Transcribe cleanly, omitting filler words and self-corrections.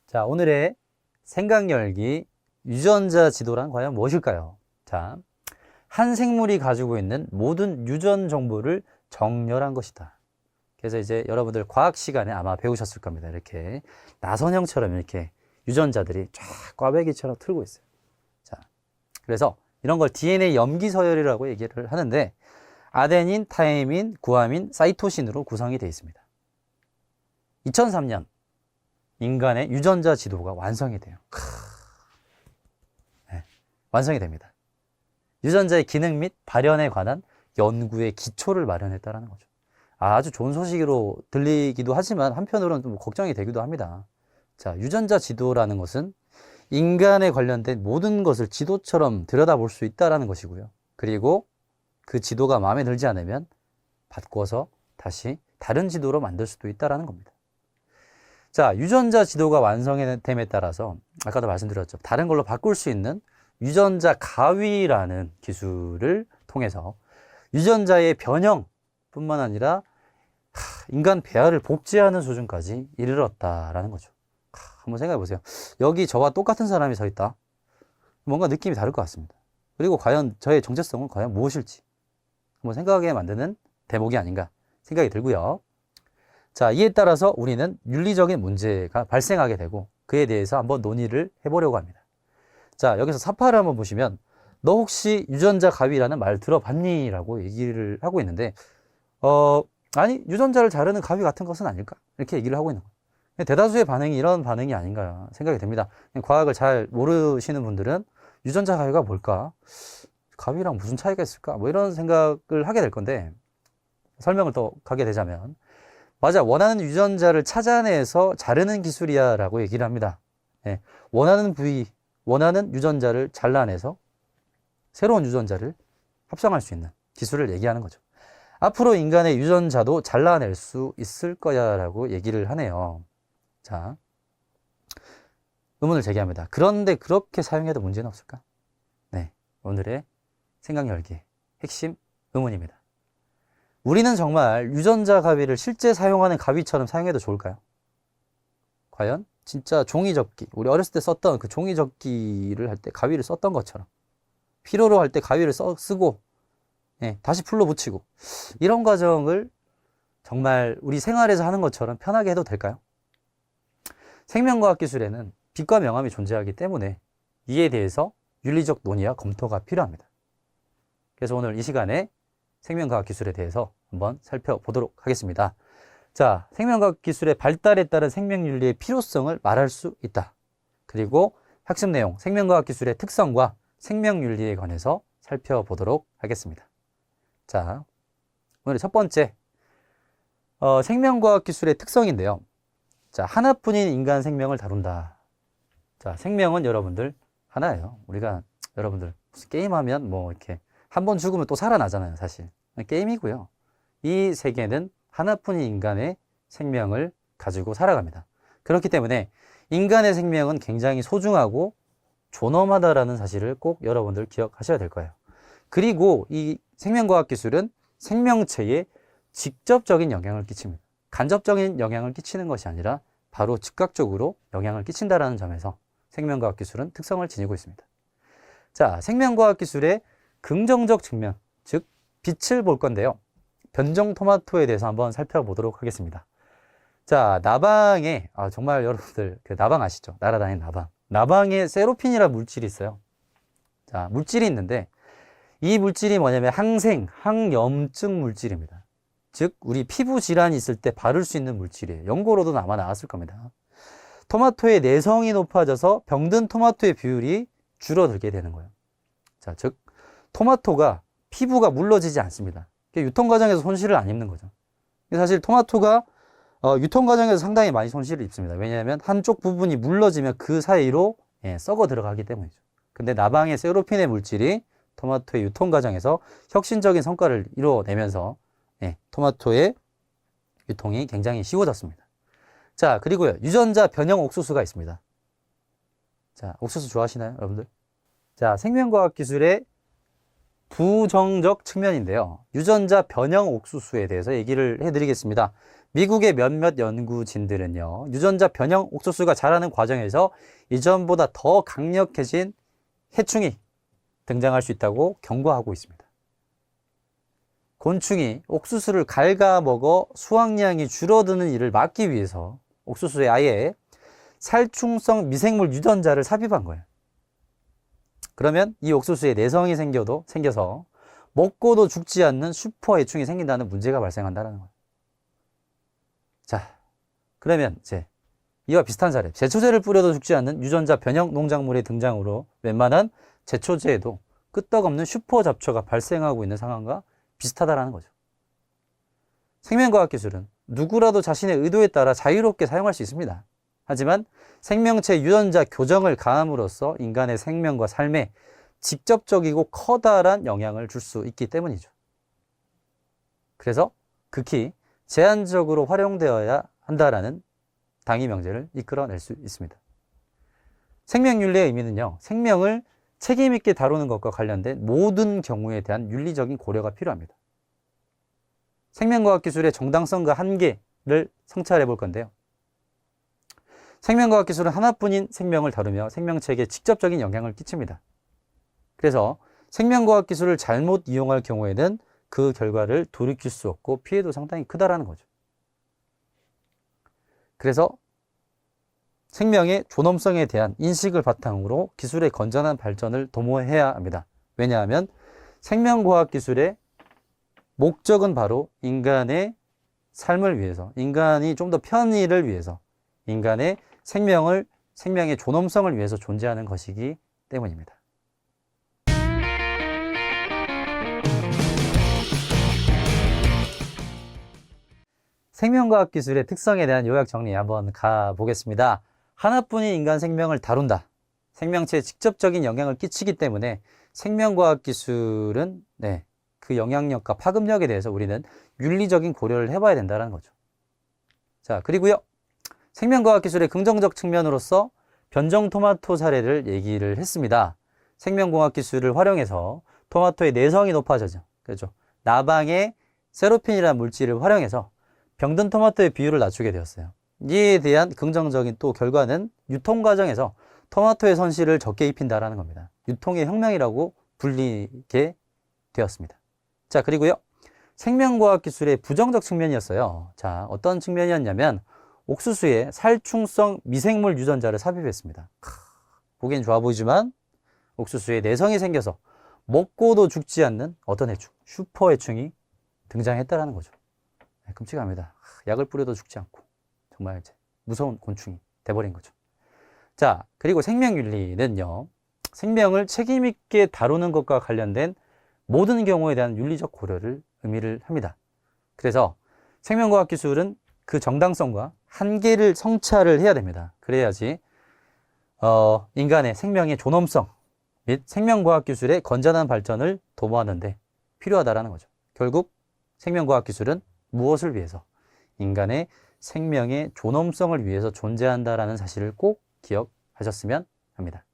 자, 오늘의 생각열기 유전자 지도란 과연 무엇일까요? 자, 한 생물이 가지고 있는 모든 유전 정보를 정렬한 것이다. 그래서 이제 여러분들 과학 시간에 아마 배우셨을 겁니다. 이렇게 나선형처럼 이렇게 유전자들이 쫙 꽈배기처럼 틀고 있어요. 자, 그래서 이런 걸 DNA 염기 서열이라고 얘기를 하는데 아데닌, 타이민, 구아민, 사이토신으로 구성이 되어 있습니다. 2003년 인간의 유전자 지도가 완성이 돼요. 네, 완성이 됩니다. 유전자의 기능 및 발현에 관한 연구의 기초를 마련했다는 거죠. 아주 좋은 소식으로 들리기도 하지만 한편으로는 좀 걱정이 되기도 합니다. 자, 유전자 지도라는 것은 인간에 관련된 모든 것을 지도처럼 들여다볼 수 있다는 것이고요. 그리고 그 지도가 마음에 들지 않으면 바꿔서 다시 다른 지도로 만들 수도 있다는 겁니다. 자, 유전자 지도가 완성됨에 따라서 아까도 말씀드렸죠. 다른 걸로 바꿀 수 있는 유전자 가위라는 기술을 통해서 유전자의 변형뿐만 아니라 인간 배아를 복제하는 수준까지 이르렀다라는 거죠. 한번 생각해 보세요. 여기 저와 똑같은 사람이 서 있다. 뭔가 느낌이 다를 것 같습니다. 그리고 과연 저의 정체성은 과연 무엇일지 한번 생각하게 만드는 대목이 아닌가 생각이 들고요. 자, 이에 따라서 우리는 윤리적인 문제가 발생하게 되고 그에 대해서 한번 논의를 해보려고 합니다. 자, 여기서 사파를 한번 보시면 너 혹시 유전자 가위라는 말 들어봤니? 라고 얘기를 하고 있는데 아니, 유전자를 자르는 가위 같은 것은 아닐까? 이렇게 얘기를 하고 있는 거예요. 대다수의 반응이 이런 반응이 아닌가 생각이 됩니다. 과학을 잘 모르시는 분들은 유전자 가위가 뭘까? 가위랑 무슨 차이가 있을까? 뭐 이런 생각을 하게 될 건데 설명을 더 가게 되자면 맞아, 원하는 유전자를 찾아내서 자르는 기술이야 라고 얘기를 합니다. 예, 원하는 부위, 원하는 유전자를 잘라내서 새로운 유전자를 합성할 수 있는 기술을 얘기하는 거죠. 앞으로 인간의 유전자도 잘라낼 수 있을 거야 라고 얘기를 하네요. 자, 의문을 제기합니다. 그런데 그렇게 사용해도 문제는 없을까? 네, 오늘의 생각 열기 핵심 의문입니다. 우리는 정말 유전자 가위를 실제 사용하는 가위처럼 사용해도 좋을까요? 과연 진짜 종이접기, 우리 어렸을 때 썼던 그 종이접기를 할 때 가위를 썼던 것처럼 필요로 할 때 가위를 쓰고 다시 풀로 붙이고 이런 과정을 정말 우리 생활에서 하는 것처럼 편하게 해도 될까요? 생명과학 기술에는 빛과 명암이 존재하기 때문에 이에 대해서 윤리적 논의와 검토가 필요합니다. 그래서 오늘 이 시간에 생명과학 기술에 대해서 한번 살펴보도록 하겠습니다. 자, 생명과학 기술의 발달에 따른 생명윤리의 필요성을 말할 수 있다. 그리고 학습 내용, 생명과학 기술의 특성과 생명윤리에 관해서 살펴보도록 하겠습니다. 자, 오늘 첫 번째, 생명과학 기술의 특성인데요. 자, 하나뿐인 인간 생명을 다룬다. 자, 생명은 여러분들 하나예요. 우리가 여러분들 무슨 게임하면 뭐 이렇게 한 번 죽으면 또 살아나잖아요, 사실. 게임이고요. 이 세계는 하나뿐인 인간의 생명을 가지고 살아갑니다. 그렇기 때문에 인간의 생명은 굉장히 소중하고 존엄하다라는 사실을 꼭 여러분들 기억하셔야 될 거예요. 그리고 이 생명과학 기술은 생명체에 직접적인 영향을 끼칩니다. 간접적인 영향을 끼치는 것이 아니라 바로 즉각적으로 영향을 끼친다는 점에서 생명과학 기술은 특성을 지니고 있습니다. 자, 생명과학 기술의 긍정적 측면, 즉 빛을 볼 건데요. 변종 토마토에 대해서 한번 살펴보도록 하겠습니다. 자, 나방에 정말 여러분들 그 나방 아시죠? 날아다니는 나방. 나방에 세로핀이라는 물질이 있어요. 자, 물질이 있는데 이 물질이 뭐냐면 항염증 물질입니다. 즉 우리 피부 질환이 있을 때 바를 수 있는 물질이에요. 연고로도 아마 나왔을 겁니다. 토마토의 내성이 높아져서 병든 토마토의 비율이 줄어들게 되는 거예요. 자, 즉 토마토가 피부가 물러지지 않습니다. 유통 과정에서 손실을 안 입는 거죠. 사실 토마토가 유통 과정에서 상당히 많이 손실을 입습니다. 왜냐하면 한쪽 부분이 물러지면 그 사이로 썩어 들어가기 때문이죠. 근데 나방의 세로핀의 물질이 토마토의 유통 과정에서 혁신적인 성과를 이루어내면서 토마토의 유통이 굉장히 쉬워졌습니다. 자, 그리고요, 유전자 변형 옥수수가 있습니다. 자, 옥수수 좋아하시나요, 여러분들? 자, 생명과학 기술의 부정적 측면인데요. 유전자 변형 옥수수에 대해서 얘기를 해드리겠습니다. 미국의 몇몇 연구진들은요, 유전자 변형 옥수수가 자라는 과정에서 이전보다 더 강력해진 해충이 등장할 수 있다고 경고하고 있습니다. 곤충이 옥수수를 갉아먹어 수확량이 줄어드는 일을 막기 위해서 옥수수에 아예 살충성 미생물 유전자를 삽입한 거예요. 그러면 이 옥수수에 내성이 생겨서 먹고도 죽지 않는 슈퍼 해충이 생긴다는 문제가 발생한다는 거예요. 자, 그러면 이제 이와 비슷한 사례, 제초제를 뿌려도 죽지 않는 유전자 변형 농작물의 등장으로 웬만한 제초제에도 끄떡없는 슈퍼 잡초가 발생하고 있는 상황과 비슷하다는 거죠. 생명과학 기술은 누구라도 자신의 의도에 따라 자유롭게 사용할 수 있습니다. 하지만 생명체 유전자 교정을 가함으로써 인간의 생명과 삶에 직접적이고 커다란 영향을 줄 수 있기 때문이죠. 그래서 극히 제한적으로 활용되어야 한다라는 당위 명제를 이끌어낼 수 있습니다. 생명윤리의 의미는요, 생명을 책임 있게 다루는 것과 관련된 모든 경우에 대한 윤리적인 고려가 필요합니다. 생명과학 기술의 정당성과 한계를 성찰해 볼 건데요. 생명과학 기술은 하나뿐인 생명을 다루며 생명체에게 직접적인 영향을 끼칩니다. 그래서 생명과학 기술을 잘못 이용할 경우에는 그 결과를 돌이킬 수 없고 피해도 상당히 크다라는 거죠. 그래서 생명의 존엄성에 대한 인식을 바탕으로 기술의 건전한 발전을 도모해야 합니다. 왜냐하면 생명과학 기술의 목적은 바로 인간의 삶을 위해서, 인간이 좀 더 편의를 위해서, 인간의 생명의 존엄성을 위해서 존재하는 것이기 때문입니다. 생명과학 기술의 특성에 대한 요약 정리 한번 가보겠습니다. 하나뿐인 인간 생명을 다룬다. 생명체에 직접적인 영향을 끼치기 때문에 생명과학 기술은 그 영향력과 파급력에 대해서 우리는 윤리적인 고려를 해봐야 된다는 거죠. 자, 그리고요. 생명과학 기술의 긍정적 측면으로서 변종 토마토 사례를 얘기를 했습니다. 생명공학 기술을 활용해서 토마토의 내성이 높아져죠. 그렇죠. 나방의 세로핀이라는 물질을 활용해서 병든 토마토의 비율을 낮추게 되었어요. 이에 대한 긍정적인 또 결과는 유통 과정에서 토마토의 손실을 적게 입힌다라는 겁니다. 유통의 혁명이라고 불리게 되었습니다. 자, 그리고요. 생명과학 기술의 부정적 측면이었어요. 자, 어떤 측면이었냐면 옥수수에 살충성 미생물 유전자를 삽입했습니다. 보기엔 좋아 보이지만 옥수수에 내성이 생겨서 먹고도 죽지 않는 어떤 해충, 슈퍼 해충이 등장했다라는 거죠. 끔찍합니다. 약을 뿌려도 죽지 않고 정말 이제 무서운 곤충이 돼버린 거죠. 자, 그리고 생명윤리는요, 생명을 책임있게 다루는 것과 관련된 모든 경우에 대한 윤리적 고려를 의미를 합니다. 그래서 생명과학 기술은 그 정당성과 한계를 성찰을 해야 됩니다. 그래야지 인간의 생명의 존엄성 및 생명과학 기술의 건전한 발전을 도모하는 데 필요하다는 거죠. 결국 생명과학 기술은 무엇을 위해서? 인간의 생명의 존엄성을 위해서 존재한다는 사실을 꼭 기억하셨으면 합니다.